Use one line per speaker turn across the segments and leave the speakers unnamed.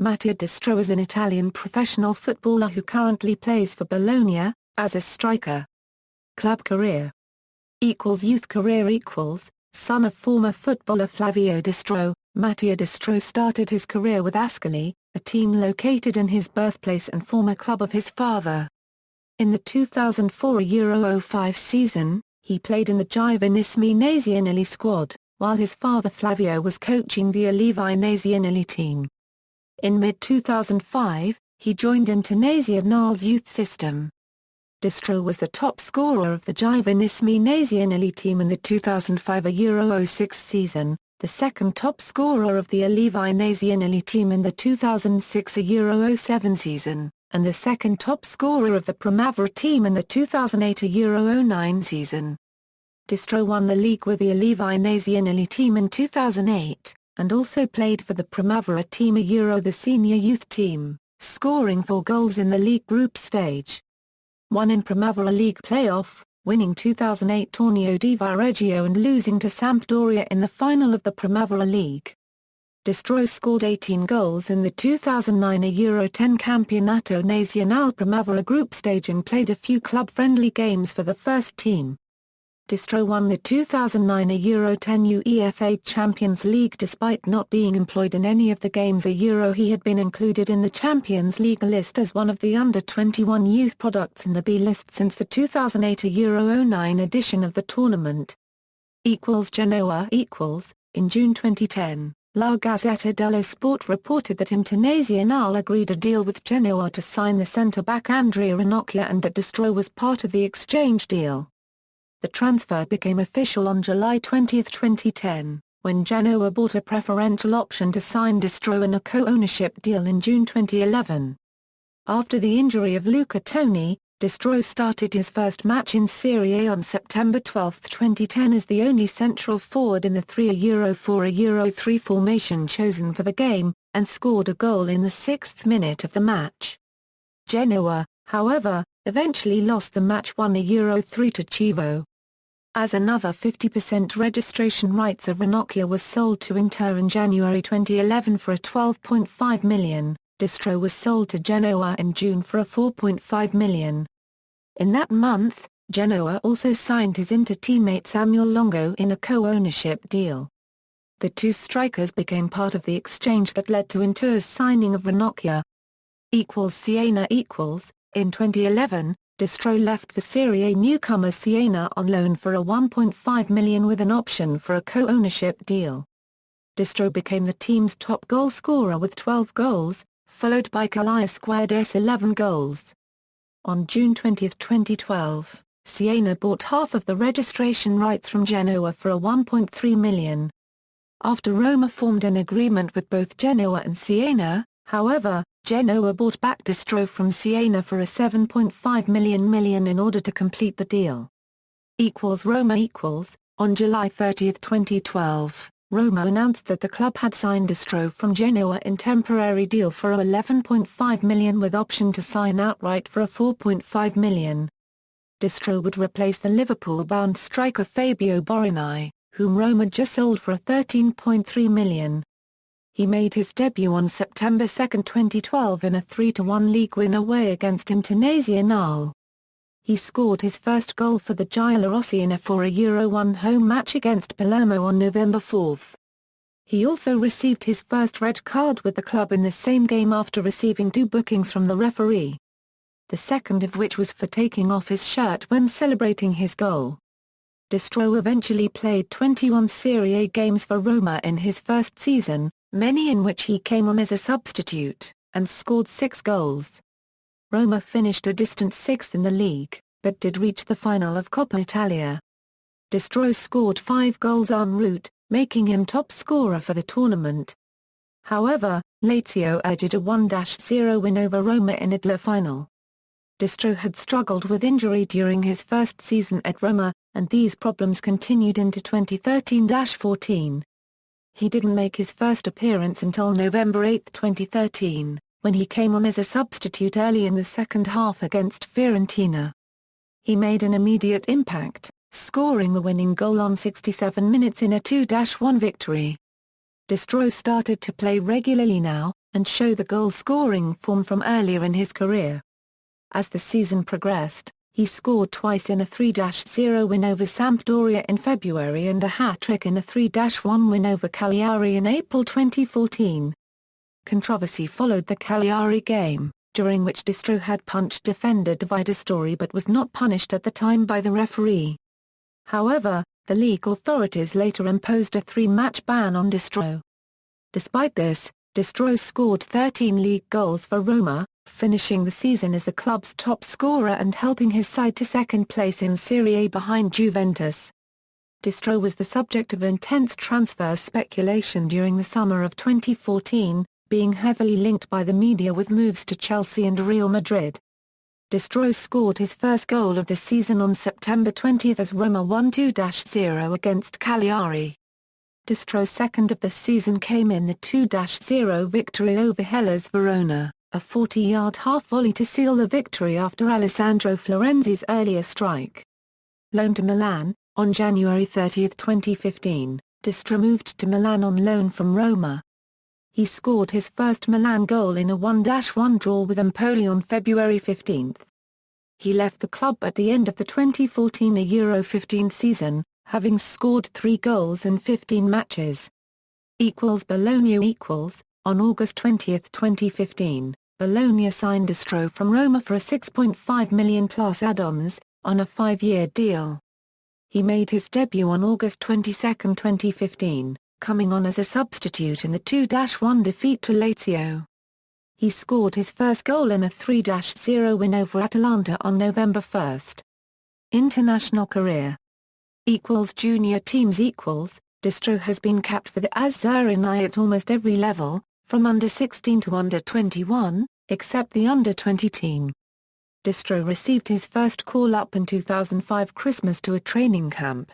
Mattia Destro is an Italian professional footballer who currently plays for Bologna, as a striker. Club career Youth career Son of former footballer Flavio Destro, Mattia Destro started his career with Ascoli, a team located in his birthplace and former club of his father. In the 2004 Euro 05 season, he played in the Giovanissimi Nazionali squad, while his father Flavio was coaching the Allievi Nazionali team. In mid-2005, he joined Internazionale's youth system. Destro was the top scorer of the Giovanissimi Nazionali team in the 2005 Euro 06 season, the second top scorer of the Allievi Nazionali team in the 2006 Euro 07 season, and the second top scorer of the Primavera team in the 2008 Euro 09 season. Destro won the league with the Allievi Nazionali team in 2008, and also played for the Primavera team the senior youth team, scoring 4 goals in the league group stage. One in Primavera League playoff, winning 2008 Torneo di Viareggio and losing to Sampdoria in the final of the Primavera League. Destro scored 18 goals in the 2009 Euro 10 Campionato Nazionale Primavera group stage and played a few club-friendly games for the first team. Destro won the 2009 Euro 10 UEFA Champions League despite not being employed in any of the games he had been included in the Champions League list as one of the under-21 youth products in the B list since the 2008 Euro 09 edition of the tournament. Genoa In June 2010, La Gazzetta dello Sport reported that Internazionale agreed a deal with Genoa to sign the centre-back Andrea Ranocchia and that Destro was part of the exchange deal. The transfer became official on July 20, 2010, when Genoa bought a preferential option to sign Destro in a co-ownership deal in June 2011. After the injury of Luca Toni, Destro started his first match in Serie A on September 12, 2010 as the only central forward in the 3-4 Euro 3 formation chosen for the game, and scored a goal in the 6th minute of the match. Genoa, however, eventually lost the match 1 Euro 3 to Chievo. As another 50% registration rights of Ranocchia was sold to Inter in January 2011 for a $12.5 million, Destro was sold to Genoa in June for a $4.5 million. In that month, Genoa also signed his Inter teammate Samuel Longo in a co-ownership deal. The two strikers became part of the exchange that led to Inter's signing of Ranocchia. Siena In 2011, Destro left for Serie A newcomer Siena on loan for a $1.5 million with an option for a co-ownership deal. Destro became the team's top goal scorer with 12 goals, followed by Calais Squad's 11 goals. On June 20, 2012, Siena bought half of the registration rights from Genoa for a $1.3 million. After Roma formed an agreement with both Genoa and Siena, however, Genoa bought back Destro from Siena for a $7.5 million in order to complete the deal. Roma On July 30, 2012, Roma announced that the club had signed Destro from Genoa in temporary deal for $11.5 million with option to sign outright for a $4.5 million. Destro would replace the Liverpool-bound striker Fabio Borini, whom Roma just sold for a $13.3 million. He made his debut on September 2, 2012 in a 3-1 league win away against Internazionale. He scored his first goal for the Giallorossi in a 4 Euro 1 home match against Palermo on November 4. He also received his first red card with the club in the same game after receiving 2 bookings from the referee. The second of which was for taking off his shirt when celebrating his goal. Destro eventually played 21 Serie A games for Roma in his first season, many in which he came on as a substitute, and scored 6 goals. Roma finished a distant 6th in the league, but did reach the final of Coppa Italia. Destro scored 5 goals en route, making him top scorer for the tournament. However, Lazio edged a 1-0 win over Roma in the final. Destro had struggled with injury during his first season at Roma, and these problems continued into 2013-14. He didn't make his first appearance until November 8, 2013, when he came on as a substitute early in the second half against Fiorentina. He made an immediate impact, scoring the winning goal on 67 minutes in a 2-1 victory. Destro started to play regularly now, and show the goal-scoring form from earlier in his career. As the season progressed, he scored twice in a 3-0 win over Sampdoria in February and a hat-trick in a 3-1 win over Cagliari in April 2014. Controversy followed the Cagliari game, during which Destro had punched defender Davide Astori but was not punished at the time by the referee. However, the league authorities later imposed a 3-match ban on Destro. Despite this, Destro scored 13 league goals for Roma, finishing the season as the club's top scorer and helping his side to second place in Serie A behind Juventus. Destro was the subject of intense transfer speculation during the summer of 2014, being heavily linked by the media with moves to Chelsea and Real Madrid. Destro scored his first goal of the season on September 20 as Roma won 2-0 against Cagliari. Destro's second of the season came in the 2-0 victory over Hellas Verona, a 40-yard half-volley to seal the victory after Alessandro Florenzi's earlier strike. Loaned to Milan, on January 30, 2015, Destro moved to Milan on loan from Roma. He scored his first Milan goal in a 1-1 draw with Empoli on February 15. He left the club at the end of the 2014 Euro 15 season, having scored 3 goals in 15 matches. Bologna on August 20, 2015, Bologna signed Destro from Roma for a $6.5 million plus add-ons, on a 5-year deal. He made his debut on August 22, 2015, coming on as a substitute in the 2-1 defeat to Lazio. He scored his first goal in a 3-0 win over Atalanta on November 1. International career. Junior teams. Destro has been capped for the Azzurrini at almost every level, from under-16 to under-21, except the under-20 team. Destro received his first call-up in 2005 Christmas to a training camp.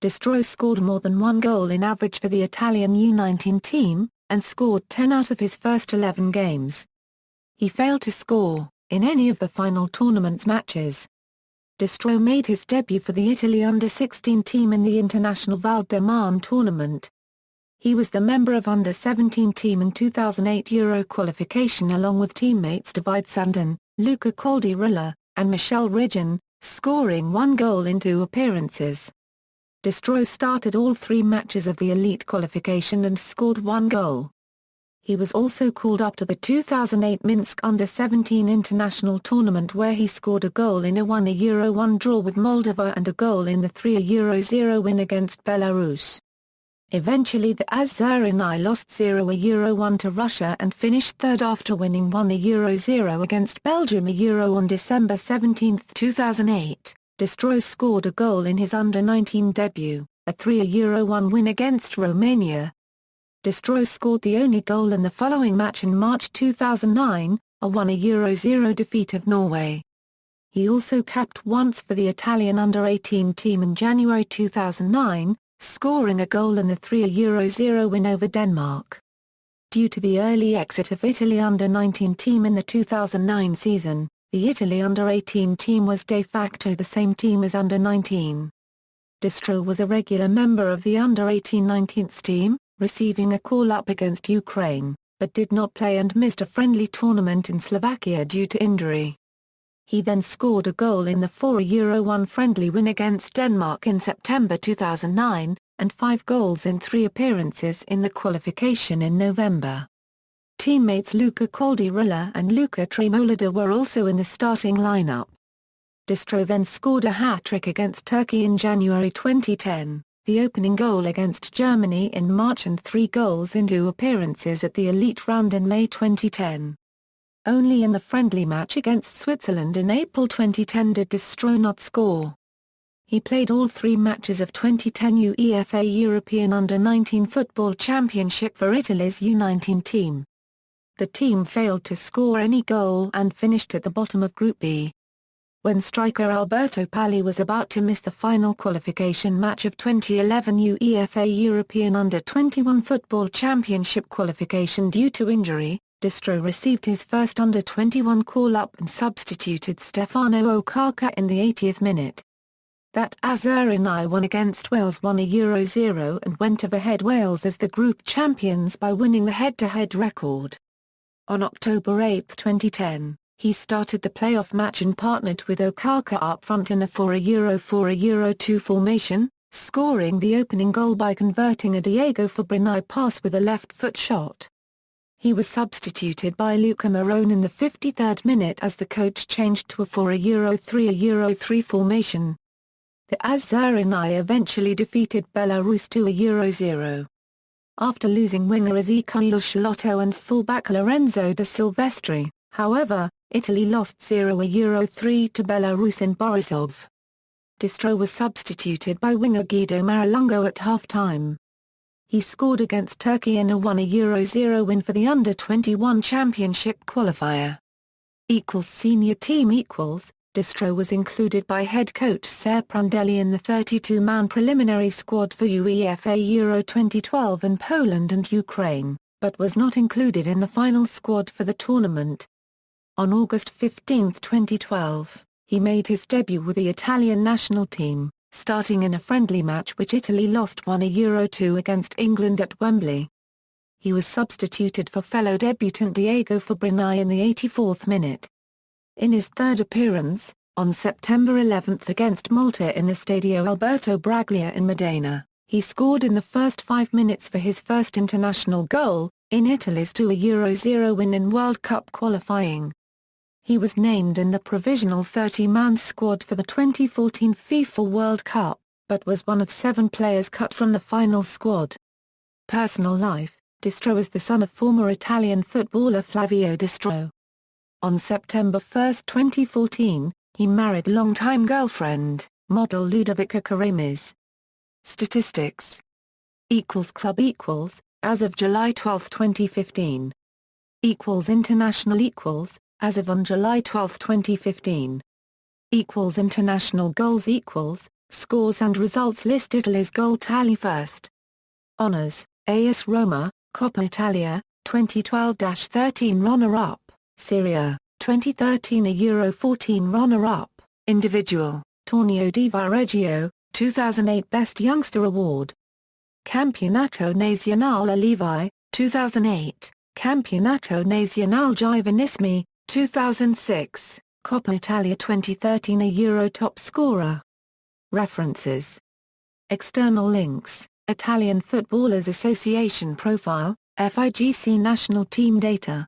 Destro scored more than 1 goal in average for the Italian U19 team, and scored 10 out of his first 11 games. He failed to score in any of the final tournament's matches. Destro made his debut for the Italy under-16 team in the International Val di Marne tournament. He was the member of under-17 team in 2008 Euro qualification along with teammates Davide Sandin, Luca Caldirola, and Michel Rigen, scoring 1 goal in 2 appearances. Destro started all 3 matches of the elite qualification and scored 1 goal. He was also called up to the 2008 Minsk Under-17 International Tournament where he scored a goal in a 1-1 draw with Moldova and a goal in the 3-0 win against Belarus. Eventually the Azzurrini lost 0-1 to Russia and finished third after winning 1-0 against Belgium on December 17, 2008. Destro scored a goal in his under-19 debut, a 3-1 win against Romania. Destro scored the only goal in the following match in March 2009, a 1-0 defeat of Norway. He also capped once for the Italian under-18 team in January 2009, scoring a goal in the 3-0 win over Denmark. Due to the early exit of Italy under-19 team in the 2009 season, the Italy under-18 team was de facto the same team as under-19. Destro was a regular member of the under-18 19th team, receiving a call-up against Ukraine, but did not play and missed a friendly tournament in Slovakia due to injury. He then scored a goal in the 4-1 friendly win against Denmark in September 2009, and 5 goals in 3 appearances in the qualification in November. Teammates Luca Caldirola and Luca Tremolada were also in the starting lineup. Destro then scored a hat-trick against Turkey in January 2010, the opening goal against Germany in March and 3 goals in 2 appearances at the elite round in May 2010. Only in the friendly match against Switzerland in April 2010 did Destro not score. He played all 3 matches of 2010 UEFA European Under-19 Football Championship for Italy's U19 team. The team failed to score any goal and finished at the bottom of Group B. When striker Alberto Palli was about to miss the final qualification match of 2011 UEFA European Under-21 Football Championship qualification due to injury, Destro received his first under-21 call-up and substituted Stefano Okaka in the 80th minute. That Azzurrini won against Wales 1-0 and went ahead Wales as the group champions by winning the head-to-head record. On October 8, 2010, he started the playoff match and partnered with Okaka up front in a 4-4-2 formation, scoring the opening goal by converting a Diego Fabrini pass with a left-foot shot. He was substituted by Luca Marone in the 53rd minute as the coach changed to a 4-3 formation. The Azzurrini eventually defeated Belarus 2-0. After losing winger Ezequiel Schelotto and fullback Lorenzo de Silvestri, however, Italy lost 0-3 to Belarus in Borisov. Destro was substituted by winger Guido Marilungo at half-time. He scored against Turkey in a 1-0 win for the Under-21 Championship qualifier. Senior team Destro was included by head coach Ser Prandelli in the 32-man preliminary squad for UEFA Euro 2012 in Poland and Ukraine, but was not included in the final squad for the tournament. On August 15, 2012, he made his debut with the Italian national team, starting in a friendly match which Italy lost 1-2 against England at Wembley. He was substituted for fellow debutant Diego Fabrini in the 84th minute. In his third appearance, on September 11 against Malta in the Stadio Alberto Braglia in Modena, he scored in the first 5 minutes for his first international goal, in Italy's 2-0 win in World Cup qualifying. He was named in the provisional 30-man squad for the 2014 FIFA World Cup, but was one of 7 players cut from the final squad. Personal life: Destro is the son of former Italian footballer Flavio Destro. On September 1, 2014, he married longtime girlfriend, model Ludovica Karamis. Statistics. Club as of July 12, 2015. International as of on July 12, 2015. International goals scores and results list Italy's goal tally first. Honours: AS Roma, Coppa Italia, 2012-13 runner-up. Serie, 2013 Euro 14 runner-up, individual, Torneo di Viareggio, 2008 Best Youngster Award. Campionato Nazionale Allievi, 2008, Campionato Nazionale Giovanissimi, 2006, Coppa Italia 2013 Euro Top Scorer. References. External links: Italian Footballers Association Profile, FIGC National Team Data.